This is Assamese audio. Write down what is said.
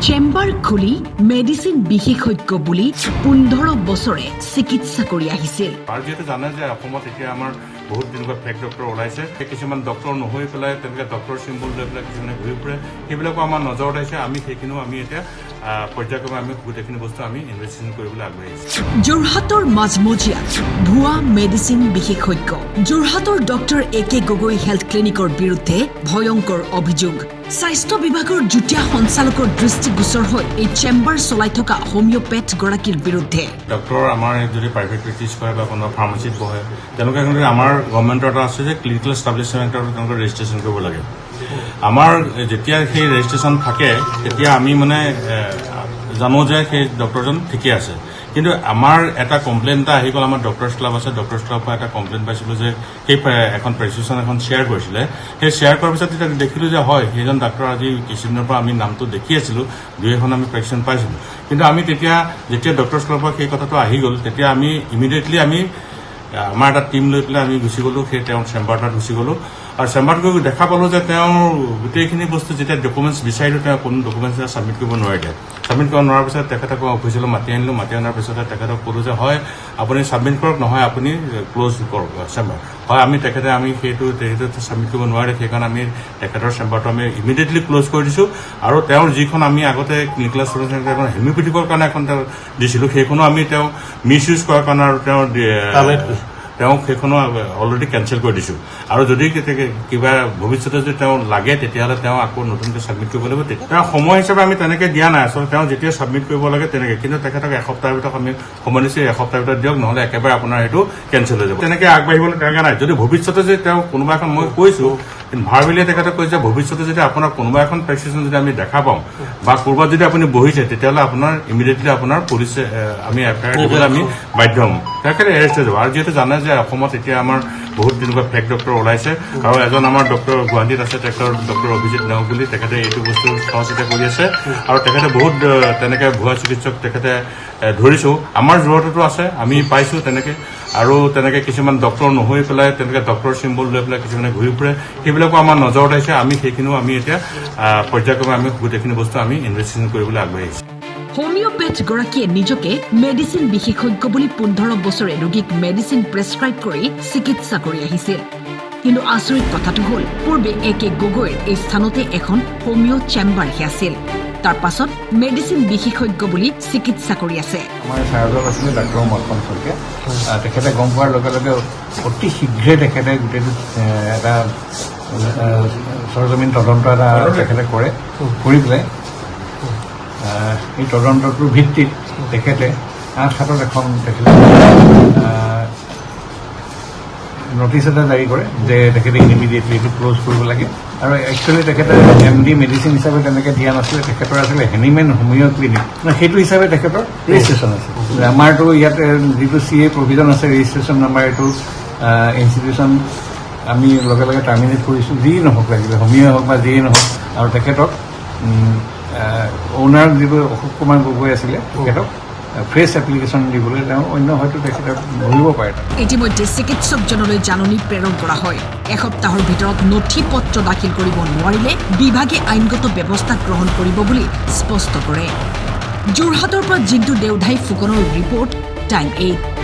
চেম্বাৰ খুলি মেডিচিন বিশেষজ্ঞ বুলি 15 বছৰে চিকিৎসা কৰি আহিছিল। আৰু যেটো জানে যে অসমত এতিয়া আমাৰ বহুত দিনকৈ ফেক ডক্টৰ ওলাইছে, কিছুমান ডক্টৰ নহৈ পেলাই তেনেকৈ ডক্টৰ চিম্বল লৈ পেলাই কিছুমানে ঘূৰি ফুৰে, সেইবিলাকো আমাৰ নজৰত আহিছে। আমি সেইখিনিও আমি এতিয়া পৰ্যায়ক্ৰমে আমি গোটেইখিনি বস্তু আমি ইনভেষ্টিগেশ্যন কৰিবলৈ আগবাঢ়ি আছোঁ। যোৰহাটৰ মাজমজিয়াত ভুৱা মেডিচিন বিশেষজ্ঞ। যোৰহাটৰ ডক্টৰ AK গগৈ হেল্থ ক্লিনিকৰ বিৰুদ্ধে ভয়ংকৰ অভিযোগ। স্বাস্থ্য বিভাগৰ যুটীয়া সঞ্চালকৰ দৃষ্টিগোচৰ হৈ এই চেম্বাৰ চলাই থকা হোমিঅ'পেথ গৰাকীৰ বিৰুদ্ধে ডক্টৰ আমাৰ যদি প্ৰাইভেট প্ৰেক্টিছ কৰে বা কোনো ফাৰ্মাচীত বহে, তেওঁলোকে কিন্তু আমাৰ গভৰ্ণমেণ্টৰ এটা আছে যে ক্লিনিকেল এষ্টাব্লিছমেণ্টৰ তেওঁলোকে ৰেজিষ্ট্ৰেশ্যন কৰিব লাগে। আমাৰ যেতিয়া সেই ৰেজিষ্ট্ৰেশ্যন থাকে তেতিয়া আমি মানে জানো যে সেই ডক্টৰজন ঠিকে আছে। কিন্তু আমাৰ এটা কমপ্লেইন এটা আহি গ'ল, আমাৰ ডক্টৰ্ছ ক্লাব আছে, ডক্টৰ্ছ ক্লাবৰ পৰা এটা কমপ্লেইন পাইছিলোঁ যে সেই এখন প্ৰেছক্ৰিপশ্যন এখন শ্বেয়াৰ কৰিছিলে। সেই শ্বেয়াৰ কৰাৰ পিছত তেতিয়া দেখিলোঁ যে হয় সেইজন ডাক্তৰ আজি কিছুদিনৰ পৰা আমি নামটো দেখি আছিলোঁ, দুই এখন আমি প্ৰেছক্ৰিপশ্যন পাইছিলোঁ। কিন্তু আমি তেতিয়া যেতিয়া ডক্টৰ্ছ ক্লাবৰ পৰা সেই কথাটো আহি গ'ল তেতিয়া আমি ইমিডিয়েটলি আমাৰ এটা টিম লৈ পেলাই আমি গুচি গ'লোঁ, সেই তেওঁৰ চেম্বাৰটোত গুচি গ'লোঁ। আৰু চেম্বাৰত গৈ দেখা পালোঁ যে তেওঁৰ গোটেইখিনি বস্তু যেতিয়া ডকুমেণ্টছ বিচাৰিলোঁ তেওঁ কোনো ডকুমেণ্টছ ছাবমিট কৰিব নোৱাৰিলে। ছাবমিট কৰিব নোৱাৰাৰ পিছত তেখেতক অফিচলৈ মাতি আনিলোঁ। মাতি অনাৰ পিছতে তেখেতক ক'লোঁ যে হয় আপুনি ছাবমিট কৰক, নহয় আপুনি ক্ল'জ কৰক চেম্বাৰ। হয় আমি সেইটো ছাবমিট কৰিব নোৱাৰে, সেইকাৰণে আমি তেখেতৰ চেম্বাৰটো আমি ইমিডিয়েটলি ক্ল'জ কৰি দিছোঁ। আৰু তেওঁৰ যিখন আমি আগতে ক্লিনিকেল ষ্টুডেণ্ট এখন হেমিঅ'পেথিকৰ কাৰণে এখন তেওঁ দিছিলোঁ, সেইখনো আমি তেওঁ মিছ ইউজ কৰাৰ কাৰণে আৰু তেওঁক সেইখনো অলৰেডি কেঞ্চেল কৰি দিছোঁ। আৰু যদি কিবা ভৱিষ্যতে যদি তেওঁ লাগে তেতিয়াহ'লে তেওঁ আকৌ নতুনকৈ ছাবমিট কৰিব লাগিব। তেওঁ সময় হিচাপে আমি তেনেকৈ দিয়া নাই, আচলতে তেওঁ যেতিয়া ছাবমিট কৰিব লাগে তেনেকৈ। কিন্তু তেখেতক এসপ্তাহৰ ভিতৰত আমি সময় দিছোঁ, এসপ্তাহৰ ভিতৰত দিয়ক, নহ'লে একেবাৰে আপোনাৰ সেইটো কেঞ্চেল হৈ যাব। তেনেকৈ আগবাঢ়িবলৈ তেনেকৈ নাই। যদি ভৱিষ্যতে যদি তেওঁ কোনোবা এখন মই কৈছোঁ ভাৰবিলিয়ে তেখেতে কৈছে যে ভৱিষ্যতে যদি আপোনাৰ কোনোবা এখন প্ৰেছক্ৰিপশ্যন যদি আমি দেখা পাওঁ বা ক'ৰবাত যদি আপুনি বহিছে তেতিয়াহ'লে আপোনাৰ ইমিডিয়েটলি আপোনাৰ পুলিচে আমি এফআইআৰ দিবলৈ আমি বাধ্য হ'ম, তেখেতে এৰেষ্ট হৈ যাব। আৰু যিহেতু জানে যে অসমত এতিয়া আমাৰ বহুত দিনকৈ ফেক ডক্টৰ ওলাইছে, আৰু এজন আমাৰ ডক্টৰ গুৱাহাটীত আছে তেখেতৰ ডক্টৰ অভিজিত নেওগ বুলি, তেখেতে এইটো বস্তু সহজতে কৰি আছে। আৰু তেখেতে বহুত তেনেকৈ ভুৱা চিকিৎসক তেখেতে ধৰিছোঁ। আমাৰ যোৰহাটতো আছে, আমি পাইছোঁ তেনেকৈ। আৰু তেনেকৈ কিছুমান ডক্টৰ নহৈ পেলাই তেনেকৈ ডক্টৰ চিম্বল লৈ পেলাই কিছুমানে ঘূৰি ফুৰে, সেইবিলাকো আমাৰ নজৰত আহিছে। আমি সেইখিনিও আমি এতিয়া পৰ্যায়ক্ৰমে আমি গোটেইখিনি বস্তু আমি ইনভেষ্টিগেশ্যন কৰিবলৈ আগবাঢ়ি আছোঁ। হোমিঅ'পেথ গৰাকীয়ে নিজকে মেডিচিন বিশেষজ্ঞ বুলি 15 বছৰে ৰোগীক মেডিচিন প্ৰেছক্ৰাইব কৰি চিকিৎসা কৰি আহিছিল। কিন্তু আচৰিত কথাটো হ'ল পূৰ্বে AK গগৈৰ এই স্থানতে এখন হোমিঅ' চেম্বাৰহে আছিল। তাৰ পাছত মেডিচিন বিশেষজ্ঞ বুলি চিকিৎসা কৰি আছে। আমাৰ ছাৰজন আছিলে ডাক্তৰ মৎসন শইকীয়া, তেখেতে গম পোৱাৰ লগে লগে অতি শীঘ্ৰে তেখেতে গোটেইটো এটা সৰজমিন তদন্ত এটা তেখেতে কৰি পেলাই এই তদন্তটোৰ ভিত্তিত তেখেতে 8/7 এখন তেখেতে নটিচ এটা জাৰি কৰে যে তেখেতে ইমিডিয়েটলি এইটো ক্ল'জ কৰিব লাগে। আৰু একচুৱেলি তেখেতে MD মেডিচিন হিচাপে তেনেকৈ দিয়া নাছিলে, তেখেতৰ আছিলে হেনিমেন হোমিঅ' ক্লিনিক, সেইটো হিচাপে তেখেতৰ ৰেজিষ্ট্ৰেশ্যন আছে। আমাৰতো ইয়াতে যিটো CA প্ৰভিজন আছে ৰেজিষ্ট্ৰেশ্যন নাম্বাৰ, এইটো ইনষ্টিটিউশ্যন আমি লগে লগে টাৰ্মিনেট কৰিছোঁ, যি নহওক লাগিলে হোমিঅ' হওক বা যিয়েই নহওক। আৰু তেখেতক অ'নাৰ যিটো অশোক কুমাৰ গগৈ আছিলে তেখেতক ফ্ৰেছ এপ্লিকেশ্যন দিবলৈ তেওঁ অন্য হয়তো তেখেতে ভৰিব পাৰে। ইতিমধ্যে চিকিৎসকজনলৈ জাননী প্ৰেৰণ কৰা হয়। এসপ্তাহৰ ভিতৰত নথি পত্ৰ দাখিল কৰিব নোৱাৰিলে বিভাগে আইনগত ব্যৱস্থা গ্ৰহণ কৰিব বুলি স্পষ্ট কৰে। যোৰহাটৰ পৰা জিন্তু দেওধাই ফুকনৰ ৰিপৰ্ট, টাইম 8।